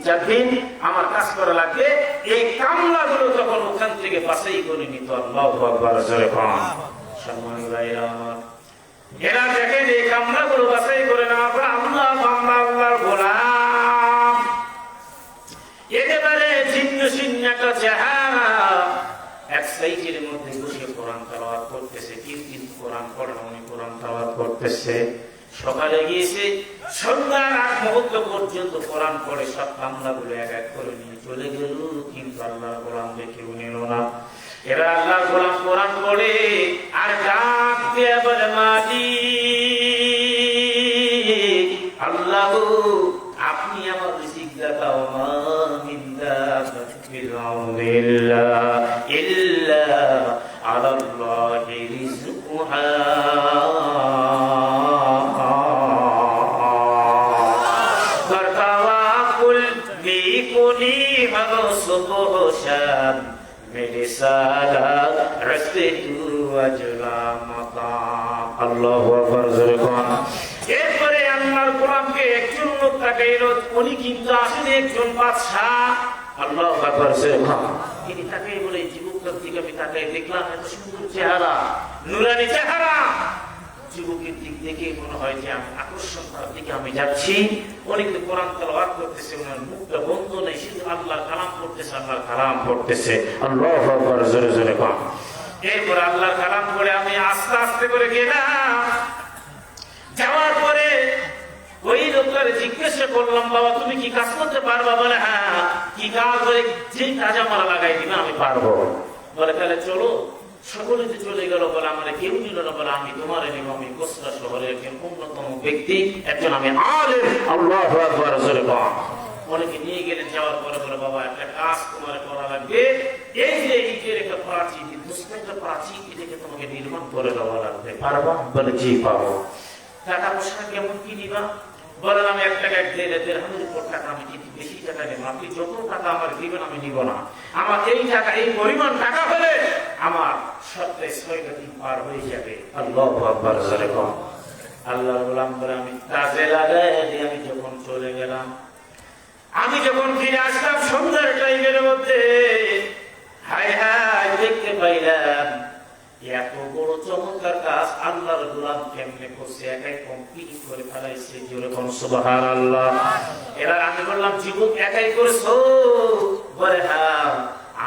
তিন-চার দিন আমার কাজ করা লাগবে। এই কামলাগুলো তখন ওখান থেকে বাছাই করে নিত। আল্লাহু আকবার, জোরে বলুন। সম্মানিত ভাইরা আমার, এরা দেখেন এই কামলাগুলো বাছাই করে নেওয়ার পর আল্লাহ বান্দা, আল্লাহর গোলাম, একেবারে ছিন্ন ছিন্ন একটা চেহারা, এক সাইজের মধ্যে বসে কোরআন তেলাওয়াত করতেছে। তিন কোরআন পড়া, উনি কোরআন তেলাওয়াত করতেছে। সকালে গিয়েছে, সন্ধ্যার আগ মুহূর্ত পর্যন্ত কোরআন পড়ে সব কামলাগুলো এক এক করে নিয়ে চলে গেল। কিন্তু আল্লাহর গোলাম কেউ নিল না। এরা আল্লাহর গোলাম কোরআন পড়ে আর ডাক দিয়ে বলে, মালিক, আল্লাহ আপনি আমার রিজিক দাতা, ওয়া মিন দাব্বাতিন ফিল আরদি ইল্লা আলাল্লাহি রিজকুহা ফাতাওয়াক্কুল বিকুলি মাগসুবুশান মিরসালাত রাসতু ওয়াজলা মাকাম। আল্লাহু আকবার, জোরে বলুন। এরপরে আল্লাহর গোলামকে একজন লোক তাকাইলো, উনি কিন্তু আসলে একজন বাদশা। আল্লাহু আকবার, জোরে বলুন। তিনি তাকাই বলে, যুবকের দিকে আমি তাকাই দেখলাম এত সুন্দর চেহারা, নুরানি চেহারা। যুবকের দিক দেখে মনে হয় যে আমি আকর্ষণ করার দিকে আমি যাচ্ছি। উনি কিন্তু কোরআন তেলাওয়াত করতেছে, ওনার মুখটা বন্ধ নেই, শুধু আল্লাহর কালাম পড়তেছে, আল্লাহর কালাম পড়তেছে। আল্লাহু আকবার, জোরে জোরে বলুন। এরপর আল্লাহর কালাম পড়ে আমি আস্তে আস্তে করে গেলাম। যাওয়ার পরে ওই লোকটার জিজ্ঞাসা করলাম, বাবা তুমি কি কাজ করতে পারবা? বলে হ্যাঁ। কি কাজ? বলে যে কাজ আমার লাগাই দিবে আমি পারবো। বলে তাহলে চলো। সকলে যে চলে গেল। বলে আমার কেউ নিল না। বলে আমি তোমার নিব। আমি কোসরা শহরের একজন অন্যতম ব্যক্তি, একজন আমি আলেম। আল্লাহু আকবার, জোরে বলুন। অনেকে নিয়ে গেলেন। যাওয়ার পরে বলে, বাবা একটা কাজ তোমার করা লাগবে। এই যে ইটের একটা প্রাচীর, একটা প্রাচীর, এটাকে তোমাকে নির্মাণ করে দেওয়া লাগবে। পারবা? বলে জি পাবো। টাকা পয়সা কেমন কি নিবা? বলেন আমি 1 টাকা 1.5 দিরহামের উপর টাকা আমি কিন্তু বেশি টাকা নেব। আপনি যত টাকা আমার দিবেন আমি নিব না। আমার এই টাকা, এই পরিমাণ টাকা হলে আমার সপ্তাহে 6টা দিন পার হয়ে যাবে। আল্লাহু আকবার, জোরে বলুন। আল্লাহর গোলাম বলে আমি কাজে লাগাই দিয়ে আমি যখন চলে গেলাম, আমি যখন ফিরে আসলাম সন্ধ্যার টাইমের মধ্যে, হায় হায় দেখতে পাইলাম এত বড় চমৎকার কাজ আল্লাহর গোলাম কেমনে করছে, একাই কমপ্লিট করে ফেলাইছে। জোরে বলুন সুবহানাল্লাহ। এবার আমি বললাম, যুবক একাই করেছো? বলে হ্যাঁ,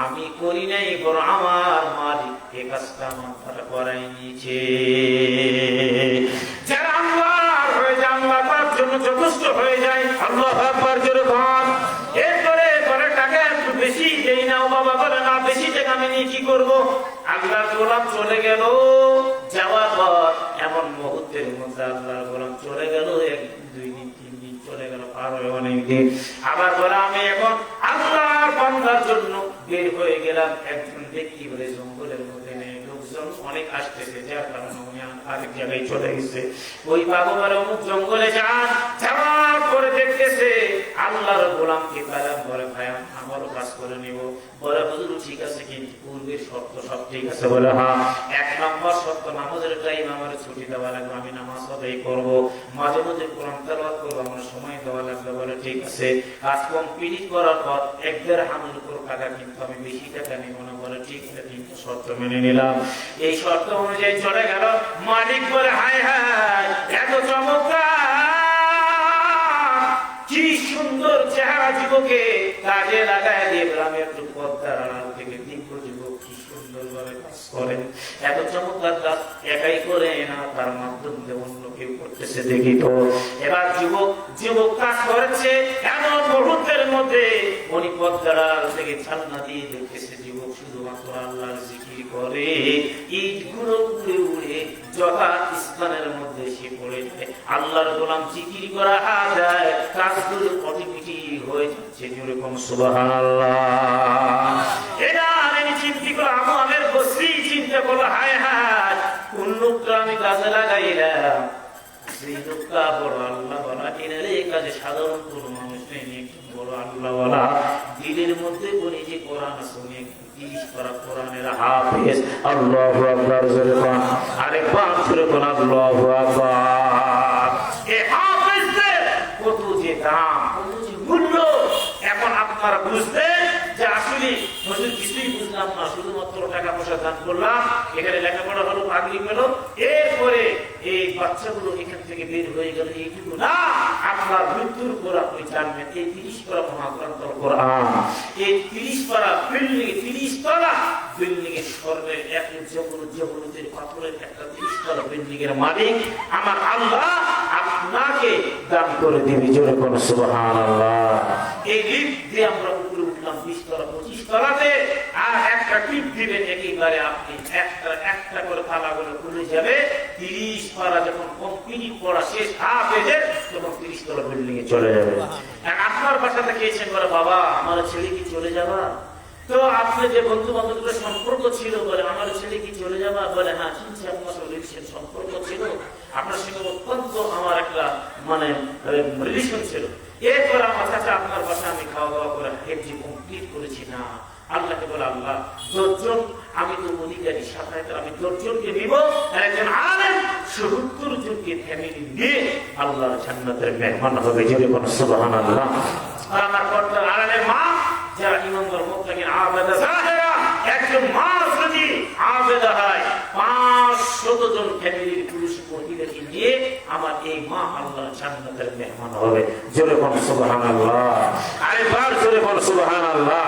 আমি করি নাই, বড় আমার মালিক এই কাজটা আমার দ্বারা করাই নিয়েছে। যারা আল্লাহর হয়ে যায়, আল্লাহ তার জন্য যথেষ্ট হয়ে যায়। আল্লাহু আকবার, জোরে বলুন। এরপরে টাকা একটু বেশি দেই না। বাবা বলে না, বেশি টাকা আমি নিয়ে কি করবো? আল্লাহর গোলাম চলে গেল। যাওয়ার পর এমন মুহূর্তের মধ্যে আল্লাহর গোলাম চলে গেল, 1 দিন 2 দিন 3 দিন চলে গেল, পার হয়ে অনেক দিন। আবার বলে আমি এখন আল্লাহর বান্দার জন্য বের হয়ে গেলাম। একজন ব্যক্তি বলে জঙ্গলের মধ্যে নেই, লোকজন অনেক আসতেছে, যার কারণে উনি আরেক জায়গায় চলে গেছে। ওই বাবু বলে অমুক জঙ্গলে যান। যাওয়ার পরে দেখতেছে আল্লাহর গোলামকে পেলাম। বলে ভাই আমারও কাজ করে নিব। বলে হুজুর ঠিক আছে, কিন্তু পূর্বের শর্ত সব ঠিক আছে? বলে হ্যাঁ। 1 নম্বর শর্ত, নামাজের টাইম আমার ছুটি দেওয়া লাগবে, আমি নামাজ আদায় করবো, মাঝে মাঝে কোরআন তেলাওয়াত করবো, আমার সময় দেওয়া লাগবে। বলে ঠিক আছে। কাজ কমপ্লিট করার পর 1 দিরহামের উপর টাকা, কিন্তু আমি বেশি টাকা নিব না। বলে ঠিক আছে, কিন্তু শর্ত মেনে নিলাম। এই শর্ত অনুযায়ী চলে গেল। মালিক বলে হায় হায় এত চমৎকার, কি সুন্দর চেহারা যুবকে কাজে লাগায় দিয়ে গ্রামের একটু পদ্মার আড়াল থেকে দিব্য যুবক কি সুন্দর ভাবে কাজ করেন। এত চমৎকার কাজ একাই করে না, তার মাধ্যমে অন্য কেউ করতেছে দেখি তো। এবার যুবক কাজ করেছে, এমন মুহূর্তের মধ্যে উনি পদ্মার আড়াল থেকে ছালনা দিয়ে দেখতেছে যুবক শুধুমাত্র আল্লাহর জিকির করে। ইটগুলো উড়ে উড়ে যথা স্থানের মধ্যে এসে পড়ে যায়। আল্লাহর গোলাম জিকির করা যায়, কাজগুলো অটোমেটিক হয়ে যাচ্ছে। জোরে কোন সুবহানাল্লাহ। এরা আমি চিন্তা করলাম, আমাদের বসরি চিন্তা করলো হায় হায় কোন লোকটা আমি কাজে লাগাইলাম, সেই লোকটা বড় আল্লাহ বলা। এনার এই কাজে সাধারণ কোন মানুষ নেই, বড় আল্লাহ বলা। দিলের মধ্যে বলি যে কোরআন শুনে 30 পারা কোরআনের হাফেজ। আল্লাহু আকবার, জোরে বলুন। আরেকবার জোরে বলুন, আল্লাহু আকবার। এই হাফেজদের কত যে দাম, কত যে মূল্য। আপনারা বুঝবেন যে আসলে হুজুর কিছুই বুঝলাম না, শুধুমাত্র টাকা পয়সা দান করলাম, এখানে লেখাপড়া হলো, পাগড়ি পেল, এরপরে এই বাচ্চাগুলো এখান থেকে বের হয়ে গেল, এইটুকু না, আপনার মৃত্যুর পর আপনি জানবেন এই 30 পারা মহাগ্রন্থ কোরআন, এই 30 পারা বিল্ডিং, 30 তলা বিল্ডিং এর স্বর্ণের এক জগতের পাথরের একটা 30 তলা বিল্ডিং এর মালিক আমার আল্লাহ আপনাকে দান করে দিবে। জোরে কোন সুবহানাল্লাহ। এই লিফট দিয়ে আমরা উপরে উঠলাম 20 তলা 25 তলাতে, আর একটা টিপ দিবেন, একেবারে আপনি একটা করে তালাগুলো খুলে যাবে। 30 পারা যখন কমপ্লিট পড়া শেষ হাফেজের, তখন 30 তলা বিল্ডিং এ চলে যাবে। আর আপনার বাসাতে খেয়েছেন বলে বাবা আমার ছেলে কি চলে যাবা, তো আপনি যে বন্ধু বান্ধবদের সম্পর্ক ছিল বলে আমার ছেলে কি চলে যাবা, বলে হ্যাঁ চিনছি, আপনার রিলেশন সম্পর্ক ছিল, আপনার সঙ্গে অত্যন্ত আমার একটা মানে রিলেশন ছিল, এরপর আমার কাছে আপনার বাসা আমি খাওয়া দাওয়া করে হেফজি কমপ্লিট করেছি না, আল্লাহকে বলে আল্লাহ 10 জন আমি তো অধিকারী, সাথে আমি 10 জনকে নিব, একজন আলেম 70 জনকে ফ্যামিলি নিয়ে আল্লাহর জান্নাতের মেহমান হবে। জোরে বলুন সুবহানাল্লাহ। আর আমার পর্দার আড়ালের মা যারা ইমানদার মুত্তাকিন আবেদা জাহেরা, একজন মা যদি আবেদা হয় 500 জন ফ্যামিলির পুরুষ মহিলাকে নিয়ে আমার এই মা আল্লাহর জান্নাতের মেহমান হবে। জোরে বলুন সুবহানাল্লাহ। আরেকবার জোরে বলুন সুবহানাল্লাহ।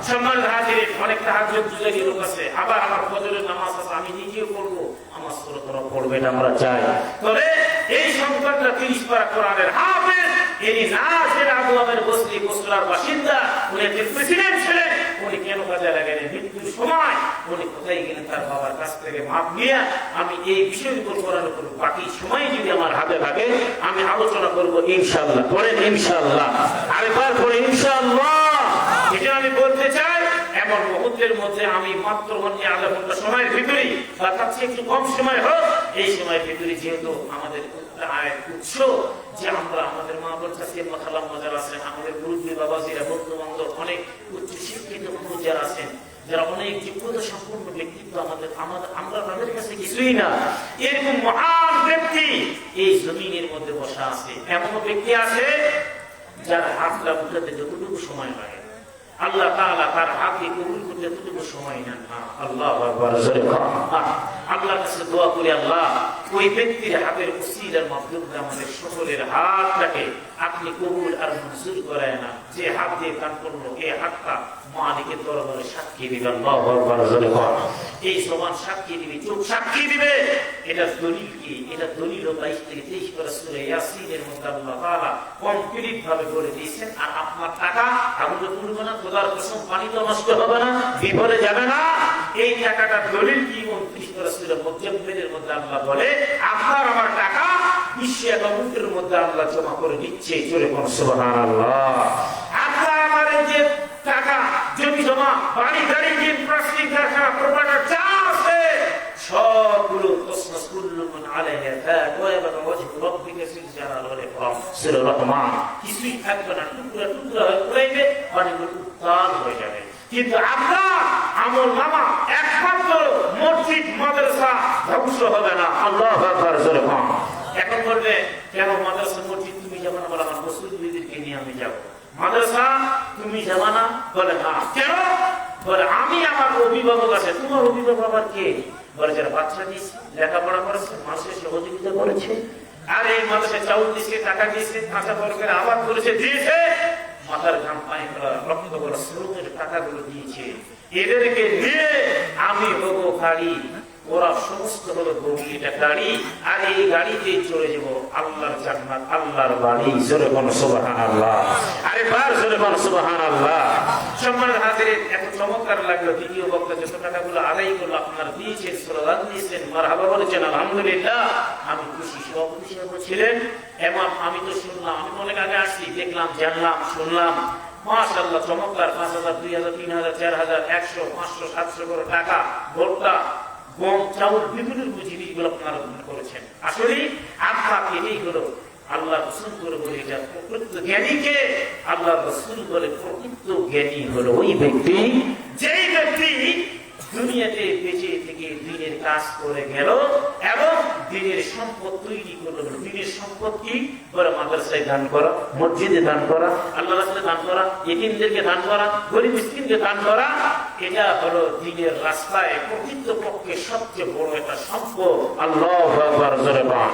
সম্মানিত হাজিরিন, অনেক তাহাজ্জুদ জুজারি লোক আছে, আবার আমার ফজরের নামাজ আছে, আমি নিজেও পড়ব, আমার সুরতরা পড়বে না, আমরা চাই। তবে এই সন্তানরা 30 পারা কোরআনের হাফেজ, ইনি নাসির আবু আমের বসরি বসরার বাসিন্দা, উনি একজন প্রেসিডেন্ট ছিলেন, উনি কেন কাজে লাগেন মৃত্যুর সময় উনি কোথায় গেলেন তার বাবার কাছ থেকে মাপ নিয়ে, আমি এই বিষয়ের উপর কোরআন করব, বাকি সময় যদি আমার হাতে থাকে আমি আলোচনা করব ইনশাআল্লাহ। পড়েন ইনশাআল্লাহ, আরেকবার পড়ে ইনশাআল্লাহ। এটা আমি বলতে চাই, এমন মুহূর্তের মধ্যে আমি মাত্র আধা ঘন্টা সময়ের ভিতরেই বা তার চেয়ে একটু কম সময় হোক, এই সময়ের ভিতরে যেহেতু আমাদের উৎস যে আমরা আমাদের মা বোন চাষি খালাম মজার আছেন, আমাদের মুরব্বী বাবাজিরা বন্ধু বান্ধব অনেক উচ্চ শিক্ষিত যারা আছেন, যারা অনেক যোগ্যতা সম্পন্ন ব্যক্তিত্ব, আমরা তাদের কাছে কিছুই না, এরকম মহান ব্যক্তি এই জমিনের মধ্যে বসা আছে। এমন ব্যক্তি আছে যার হাতটা উঠাতে যতটুকু সময় লাগে আল্লাহ তাআলা তার হাতকে কবুল করতে যতটুকু সময় নেন না। আল্লাহু আকবার। আল্লাহর কাছে দোয়া করি আল্লাহ ওই ব্যক্তির হাতের উসিলার মাধ্যমে আমাদের সকলের হাতটাকে আপনি কবুল আর মঞ্জুর করেন না। যে হাত দিয়ে দান করলো এই হাতটা মালিকের দরবারে সাক্ষী দিবে। আল্লাহু আকবার। এই সমান সাক্ষী দিবে, চোখ সাক্ষী দিবে। এটা দলিল কি? এটা দলিল 22 থেকে 23 পারা সূরা ইয়াসিনের মধ্যে আল্লাহ তাআলা কমপ্লিট ভাবে বলে দিয়েছেন। আর আপনার টাকা আগুনে পুড়বে না, খোদার কসম পানি তো নষ্ট হবে না, বিপদে যাবে না। এই টাকাটা দলিল কি? 29 পারা সূরা মুজাম্মিলের মধ্যে আল্লাহ বলে আপনার আমার টাকা বিশ্ব একাউন্টের মধ্যে আল্লাহ জমা করে দিচ্ছে। জোরে বলুন সুবহানাল্লাহ। আপনার আমার যে টাকা, জমি জমা, বাড়ি গাড়ি, জিন প্লাস্টিক কারখানা, প্রপার্টি যা আছে সবগুলো কুল্লুন আলাইহা ফাত ওয়া ইয়াবকা ওয়াজহু রাব্বিকা যিল জালালি ওয়াল ইকরাম। সূরা রহমান। কিছুই থাকবে না, টুকরা টুকরা হয়ে পড়বে, পানিগুলো উত্তাল হয়ে যাবে। কিন্তু আপনার আমল নামা একমাত্র মসজিদ মাদ্রাসা ধ্বংস হবে না। আল্লাহু আকবার। জোরে বলুন। এখন বলবে কেন মাদ্রাসা মসজিদ তুমি যাবে না? বলে আমার মুসলিমদেরকে নিয়ে আমি যাব। মাদ্রাসা তুমি যাবা না? বলে না। কেন? বলে আমি আমার অভিভাবক আছে। তোমার অভিভাবক আবার কে? বলে যারা বাচ্চা দিয়েছে, লেখাপড়া করেছে, মানুষের সহযোগিতা করেছে, আর এই মাদ্রাসায় চাউল দিয়েছে, টাকা দিয়েছে, কাঁচা বর্গের আবাদ করেছে, দিয়েছে, মাথার ঘাম পানি করা, রক্ত করা, শ্রমের টাকাগুলো দিয়েছে। এদেরকে নিয়ে আমি হবো গাড়ি, ওরা সমস্ত হলো গভীরটা গাড়ি, আর এই গাড়িতে চলে যাব আল্লাহর জান্নাত, আল্লাহর বাড়ি। জোরে বলুন সুবহানাল্লাহ। আরেকবার জোরে বলুন সুবহানাল্লাহ। সম্মানিত হাজিরিন, এত চমৎকার লাগলো দ্বিতীয় বক্তা যত টাকাগুলো আদায় করলো, আপনারা দিয়েছেন, শ্রদ্ধা দিয়েছেন, মারহাবা বলেছেন, আলহামদুলিল্লাহ। আমি খুশি, সব খুশি ছিলেন। এবং আমি তো শুনলাম, আমি অনেক আগে আসছি, দেখলাম, জানলাম, শুনলাম, মাশাআল্লাহ চমৎকার। 5,000, 2,000, 3,000, 4,000, 100, 500, 700 করে টাকা, ভোটটা, গম, চাউল, বিভিন্ন জিনিসগুলো আপনারা করেছেন। আসলে আপনাকে এই হলো আল্লাহ রাসূল করে বলে, এটা প্রকৃত জ্ঞানীকে আল্লাহ রাসূল বলে। প্রকৃত জ্ঞানী হলো ওই ব্যক্তি যেই ব্যক্তি দুনিয়াতে বেঁচে থেকে দিনের কাজ করে গেল এবং দিনের সম্পদ তৈরি করলো। দিনের সম্পদ কি? বলে মাদ্রাসায় দান করা, মসজিদে দান করা, আল্লাহ রাস্তায় দান করা, এতিমদেরকে দান করা, গরিব মিসকিনকে দান করা। এটা হলো দিনের রাস্তায় প্রকৃতপক্ষে সবচেয়ে বড় একটা সম্পদ। আল্লাহু আকবার জোরে বলেন।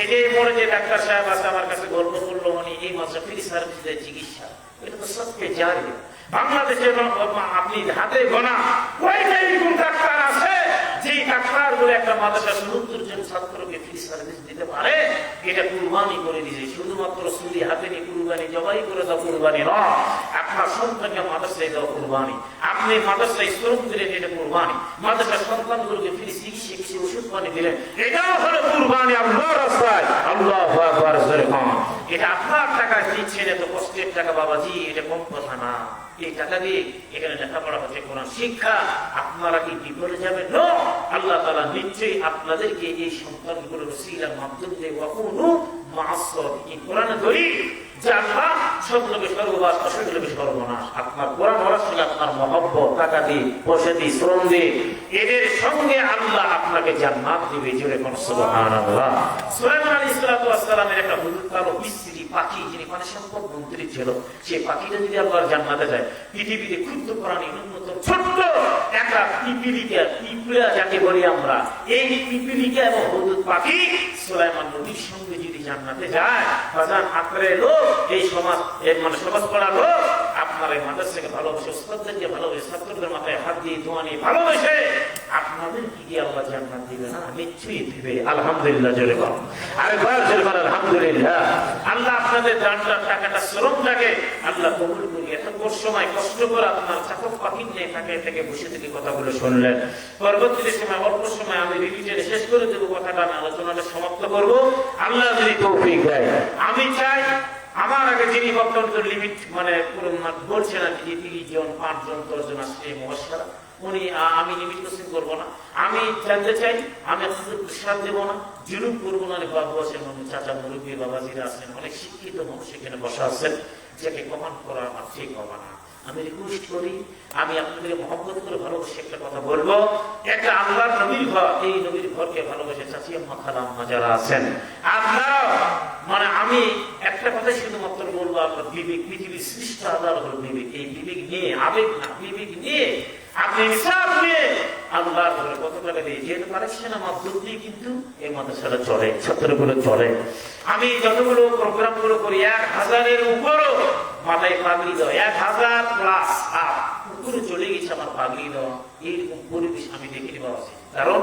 এটাই বলে যে ডাক্তার সাহেব আছে আমার কাছে গল্প করলো, উনি এই মাসে ফ্রি সার্ভিস দেয় চিকিৎসা। এটা তো সবচেয়ে জারি। বাংলাদেশে আপনি হাতে গোনা কয়টা এরকম ডাক্তার আছে যেই ডাক্তার বলে একটা মাদ্রাসা ৭০ জন ছাত্রকে ফ্রি সার্ভিস দিতে পারে? এটা কুরবানি করে দিয়েছে। শুধুমাত্র ছুরি হাতে নিয়ে কুরবানি, জবাই করে দাও কুরবানি নয়। আপনার সন্তানকে মাদ্রাসায় দাও কুরবানি, আপনি মাদ্রাসায় শ্রম দিলেন, এটা কুরবানি। মাদ্রাসার সন্তানগুলোকে ফ্রি চিকিৎসা, কিছু ওষুধ পানি দিলেন, এটাও হলো কুরবানি আল্লাহর রাস্তায়। আল্লাহু আকবার জোরে বলেন। এটা আপনার টাকা দিচ্ছেন, এত কষ্টের টাকা বাবাজি, এটা কম কথা না। এই টাকা দিয়ে এখানে লেখাপড়া হচ্ছে, কোরআন শিক্ষা। আপনারা কি বিপদে যাবেন? না, আল্লাহ তাআলা নিশ্চয়ই আপনাদেরকে এই সন্তানগুলোর ওসিলার মাধ্যম দিয়ে ওয়াকুনু মা'আস সাদিকিন, কোরআনে দলিল যে আল্লাহ সব লোকের সর্বনাশ, অসংখ্য লোকের সর্বনাশ। আপনার কোরআন পড়ার সঙ্গে আপনার মহব্বত, টাকা দিয়ে, পয়সা দিয়ে, শ্রম দিয়ে, এদের সঙ্গে আল্লাহ আপনাকে জান্নাত দিবে। জোরে কোন সুবহানাল্লাহ। সুলাইমান আলাইহিস সালামের একটা হুজুর কালো বিশ্রী পাখি, যিনি পানি সম্পদ মন্ত্রী ছিল, সেই পাখিটা যদি আল্লাহর জান্নাতে যায়, পৃথিবীতে ক্ষুদ্র প্রাণী উন্নত ছোট্ট একটা পিপিলিকা, পিঁপড়া যাকে বলি আমরা, এই পিপিলিকা এবং হুদুদ পাখি সুলাইমান নবীর সঙ্গে যদি জান্নাতে যায়, বাজান আখরে লোক, এই সমাজ মানে সমাজ পড়া লোক আপনার এই মাদ্রাসাকে ভালোবেসে, উস্তাদদেরকে ভালোবেসে, ছাত্রদের মাথায় হাত দিয়ে দোয়া নিয়ে ভালোবেসে আপনাদের কি দিয়ে আল্লাহ জান্নাত দিবে না? নিশ্চয়ই দিবে। আলহামদুলিল্লাহ জোরে বলেন। আরেকবার জোরে বলেন আলহামদুলিল্লাহ। আল্লাহ আপনাদের দানটা, টাকাটা, শ্রমটাকে আল্লাহ কবুল করি। এতক্ষণ সময় কষ্ট করে আপনার চাকর পাখির নিয়ে থেকে বসে থেকে কথাগুলো শুনলেন। পরবর্তী সময় অল্প সময় আমি রিভিশনে শেষ করে দেবো, কথাটা আমি আলোচনাটা সমাপ্ত করবো আল্লাহ যদি তৌফিক দেয়। আমি চাই আমার আগে যিনি বক্তব্য লিমিট মানে বলছেন আর কি, ৩০ জন, ৫ জন, ১০ জন আসছে মহাশারা, উনি আমি লিমিট কোশ্চেন করবো না। আমি জানতে চাই, আমি আপনাদের প্রসাদ দেবো না, জুলুম করবো না। বাবু আছেন, চাচা মুরব্বী, বাবাজিরা আছেন, অনেক শিক্ষিত মানুষ এখানে বসা আছেন, যাকে কমান করা আমার ঠিক হবে না। আমি রিকোয়েস্ট করি, আমি আপনাদেরকে মহব্বত করে ভালোবাসি একটা কথা বলবো। একটা আল্লাহর নবীর ঘর, এই নবীর ঘরকে ভালোবাসে চাচি আম্মা, খালা আম্মা যারা আছেন, আপনারা মানে আমি একটা কথা শুধুমাত্র বলবো, আপনার বিবেক, পৃথিবীর সৃষ্ট আধার হল বিবেক। এই বিবেক নিয়ে, আবেগ না, বিবেক নিয়ে আপনি হিসাব নিয়ে আল্লাহর ঘরে কত টাকা দিয়ে যেতে পারছেন, আমার দুধ দিয়ে কিন্তু এই মাদ্রাসাটা চলে, ছাত্রগুলো চলে। আমি যতগুলো প্রোগ্রাম গুলো করি, ১,০০০-এর উপরও মাথায় পাগড়ি দেওয়া, ১,০০০ প্লাস উপরে চলে গেছে আমার পাগড়ি দেওয়া। এইরকম পরিবেশ আমি দেখিনি বাবা। কারণ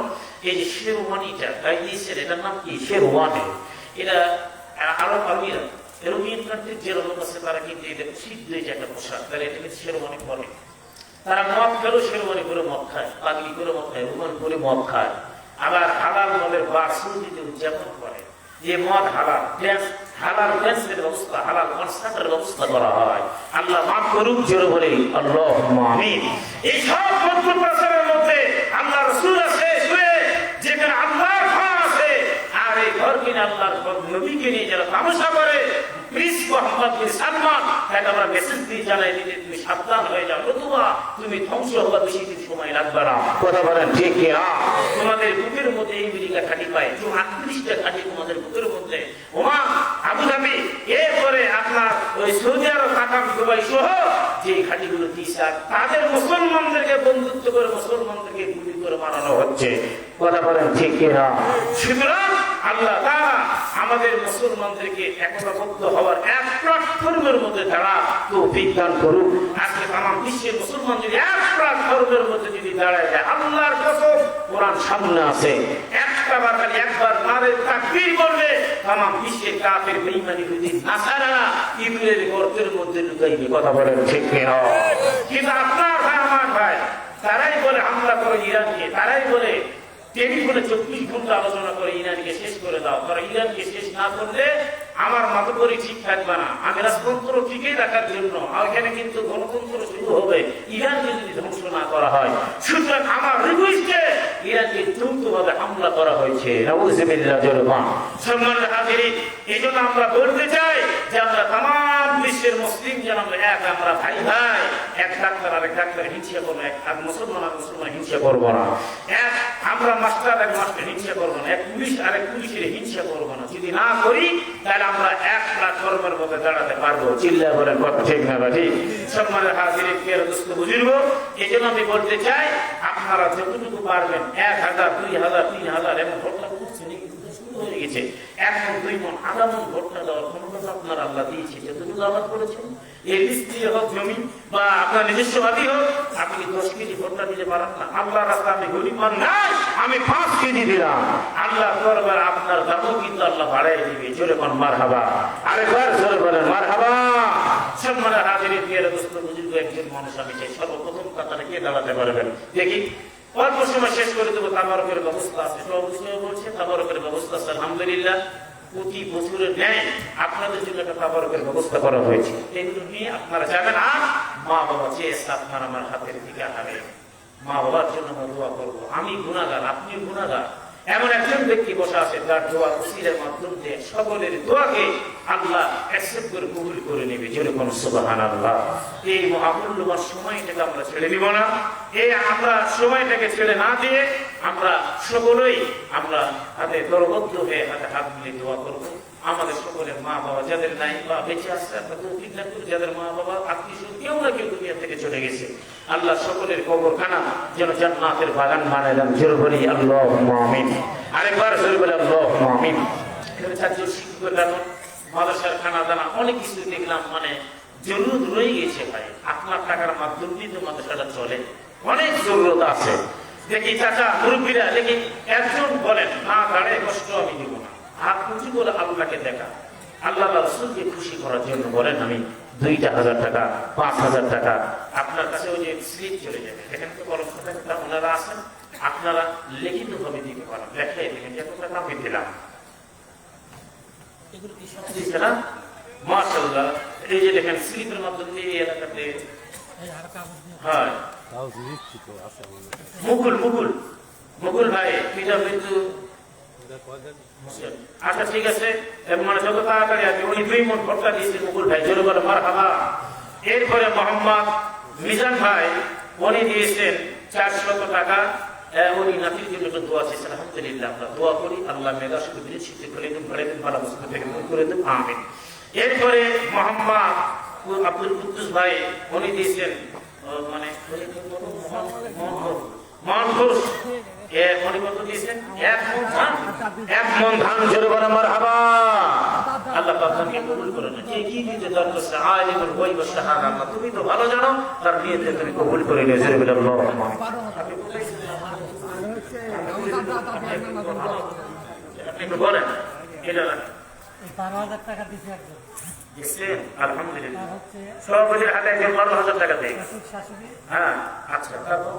এই যে শেরওয়ানিটা গাই দিয়েছেন, এটার নাম কি? শেরওয়ানি। এটা আরব আমিরা, ইউরোপিয়ান কান্ট্রির যে লোক আছে তারা কিন্তু এটা সিদ্ধ হয়েছে একটা পোশাক, তারা এটাকে শেরওয়ানি বলে। তারা মদ খেলেও শেরওয়ানি করে মদ খায়, পাগড়ি করে মদ খায়, রুমাল করে মদ খায়। আবার হালাল মদের বার সৌদিতে উদযাপন করে, যে মদ হালাল, ড্যান্স হালাল, ড্যান্সের ব্যবস্থা, হালাল কনসার্টের ব্যবস্থা করা হয়। আল্লাহ মাফ করুক, জোরে বলে আল্লাহুম্মা আমিন। এই সব প্রচারের মধ্যে আল্লাহ রাসূল আছে, যেখানে আল্লাহর ঘর আছে, আর এই ঘর কিনে আল্লাহর নবীকে নিয়ে যারা তামাশা করে, প্লিজ মোহাম্মদ বিন সালমান, তাকে আমরা মেসেজ দিয়ে জানাই দিতে, তুমি সাবধান হয়ে যাও, নতুবা তুমি ধ্বংস হওয়ার বেশি দিন সময় লাগবে না। কথা বলেন ঠিক কি না? তোমাদের বুকের মধ্যে এই আমেরিকা খাঁটি পায়, ৩৮টা খাঁটি তোমাদের বুকের মধ্যে, ওমা, আবুধাবি, এরপরে আপনার ওই সৌদি আরব, কাতার, দুবাই সহ যে খাঁটিগুলো দিয়েছে, তাদের মুসলমানদেরকে বন্ধুত্ব করে মুসলমানদেরকে গুলি করে মারানো হচ্ছে। কথা বলেন ঠিক কি না? সুতরাং আল্লাহ তাআলা আমাদের মুসলমানদেরকে একতাবদ্ধ হওয়ার এক প্ল্যাটফর্মের মধ্যে দাঁড়া তৌফিক দান করুক। আজকে তামাম বিশ্বের মুসলমান যদি এক প্ল্যাটফর্মের মধ্যে যদি দাঁড়ায় যায়, আল্লাহর কসম কোরআন সামনে আছে, একটা বার খালি একবার নারে তাকবীর বললে তামাম বিশ্বের কাফের, বেঈমানি, ইহুদি, নাসারা ইবলিসের গর্তের মধ্যে লুকাইবে। কথা বলেন ঠিক কি না? কিন্তু আপনার ভাই, আমার ভাই, তারাই বলে হামলা করে ইরানকে, তারাই বলে টেলিফোনে ২৪ ঘন্টা আলোচনা করে ইরানকে শেষ করে দাও। তারা ইরানকে শেষ না করলে আমার মাতবরি ঠিক থাকবে না। আমি রাজতন্ত্র ঠিকই রাখার জন্য, এখানে কিন্তু গণতন্ত্র শুরু হবে ইরানকে যদি ধ্বংস না করা হয়। সুতরাং আমার রিকোয়েস্টে ইরানকে দ্রুতভাবে হামলা করা হয়েছে। নাউযুবিল্লাহ জরবান। সম্মানিত হাজিরিন, এই জন্য আমরা বলতে চাই যে আমরা তামাম বিশ্বের বিশ্বের মুসলিম যেন আমরা এক, আমরা ভাই ভাই, এক ডাক্তার আরেক ডাক্তার হিংসা করবো না, এক মুসলমান আর মুসলমান হিংসা করবো না, এক আমরা মাস্টার এক মাস্টার হিংসা করবো না, এক পুলিশ আরেক পুলিশের হিংসা করবো না। যদি না করি তাহলে আমরা এক প্ল্যাটফর্মের মধ্যে দাঁড়াতে পারবো। চিল্লা বলেন কথা ঠিক না ঠিক? সম্মানের হাজির প্রিয় দোস্ত বুজুর্গ, এই জন্য আমি বলতে চাই আপনারা যতটুকু পারবেন 1000, 2000, 3000 এমন ঘটনা ঘটছে শুরু হয়ে গেছে। 1 মণ, 2 মণ, আধা মণ ভোটটা দেওয়ার ক্ষমতা আপনার আল্লাহ দিয়েছে। যতটুকু আবাদ করেছেন, এই মিস্ত্রি হোক জমি বা আপনার নিজস্ব বাদী হোক, আপনি 10 কেজি ভোটটা দিতে পারেন না। আল্লাহ রাস্তা আমি গরিব মান নাই, আমি 5 কেজি দিলাম। আল্লাহ দরবার আপনার দামও কিন্তু আল্লাহ বাড়াই দিবে। জোরে কোন মারহাবা, আরেকবার জোরে বলেন মারহাবা। সম্মানের হাজির প্রিয় দোস্ত বুজুর্গ, একজন মানুষ আমি চাই সর্বপ্রথম কাতারে কে দাঁড়াতে পারবেন দেখি। অল্প সময় শেষ করে দেবো। তাবারকের ব্যবস্থা আছে, সব বিষয়ে বলছে তাবারকের ব্যবস্থা আছে। আলহামদুলিল্লাহ প্রতি বছরের ন্যায় আপনাদের জন্য একটা তাবারকের ব্যবস্থা করা হয়েছে। এগুলো নিয়ে আপনারা যাবেন। আর মা বাবা চেয়ে আপনার আমার হাতের দিকে আগাবে। মা বাবার জন্য আমরা দোয়া করবো। আমি গুনাহগার, আপনি গুনাহগার। এমন একজন ব্যক্তি বসা আছে যার দোয়া ওসিলার মাধ্যম দিয়ে সকলের দোয়াকে আল্লাহ অ্যাকসেপ্ট করে কবুল করে নেবে। যেরকম সুবহানাল্লাহ। এই মহামূল্যবান সময়টাকে আমরা ছেড়ে দিব না। এই আমরা সময়টাকে ছেড়ে না দিয়ে আমরা সকলেই আমরা হাতে দলবদ্ধ হয়ে হাতে হাত মিলিয়ে দোয়া করবো। আমাদের সকলের মা বাবা যাদের নাই বা বেঁচে আসছে, আমরা তৌফিক দান করি। যাদের মা বাবা আত্মীয় কেউ না কেউ দুনিয়া থেকে চলে গেছে, আল্লাহ সকলের কবরখানা যেন জান্নাতের বাগান বানায় দেন। জোরে বলি আল্লাহুম্মা আমিন। আরেকবার জোরে বলি আল্লাহুম্মা আমিন। এখানে ছাত্র শিক্ষকের বেতন, মাদ্রাসার খানা দানা অনেক কিছু দেখলাম, মানে জরুরত রয়ে গেছে ভাই। আপনার টাকার মাধ্যম দিয়ে তো মাদ্রাসাটা চলে, অনেক জরুরত আছে। দেখি চাচা মুরব্বীরা দেখি একজন বলেন না দাঁড়ে কষ্ট আমি দিব না, হাত উঁচু করে আল্লাহকে দেখা, আল্লাহ রাসূলকে খুশি করার জন্য বলেন আমি 2000 টাকা, 5000 টাকা আপনার কাছে ওই যে স্লিপ চলে যাবে। এখানে তো কলম খাতা ওনারা আছেন, আপনারা লিখিত ভাবে দিতে পারেন। লেখাই দেখেন এত টাকা আমি দিলাম, এগুলো কি সব দিচ্ছে না? মাশাআল্লাহ। এই যে দেখেন স্লিপের মাধ্যমে এই এলাকাতে হ্যাঁ মুকুল মুকুল মুকুল ভাই পিতা কিন্তু আচ্ছা ঠিক আছে, মানে যত তাড়াতাড়ি আছে। উনি 2 মণ ভোটটা দিয়েছেন মুকুল ভাই, জোরে বলে মারহাবা। এরপরে মোহাম্মদ মিজান ভাই উনি দিয়েছেন 400 টাকা। উনি নাতির জন্য একটা দোয়া চেয়েছেন। আলহামদুলিল্লাহ আমরা দোয়া করি আল্লাহ মেধা শুধু শিক্ষিত করে দিন, করে দিন, ভালো মুসলিম থেকে দূর করে দিন, আমিন। এরপরে মোহাম্মদ আব্দুল কুদ্দুস ভাই উনি দিয়েছেন মানে মনখুশ, উনি কত দিয়েছেন? 1 মণ ধান। 1 মণ ধান, জোরে বলে মারহাবা। আল্লাহ পাক তাকে কবুল করে না। যে কি দিতে দরকার সে আলিমুল গায়ব ওয়াশ শাহাদা, আল্লাহ তুমি তো ভালো জানো, তার নিয়তে তুমি কবুল করে নিও। জোরে বলে আল্লাহুম্মা আমিন। আপনি একটু বলেন এটা 12,000 টাকা দিয়েছে একজন। দিচ্ছেন? আলহামদুলিল্লাহ। সব হাতে 12,000 টাকা দেয়। হ্যাঁ আচ্ছা তারপর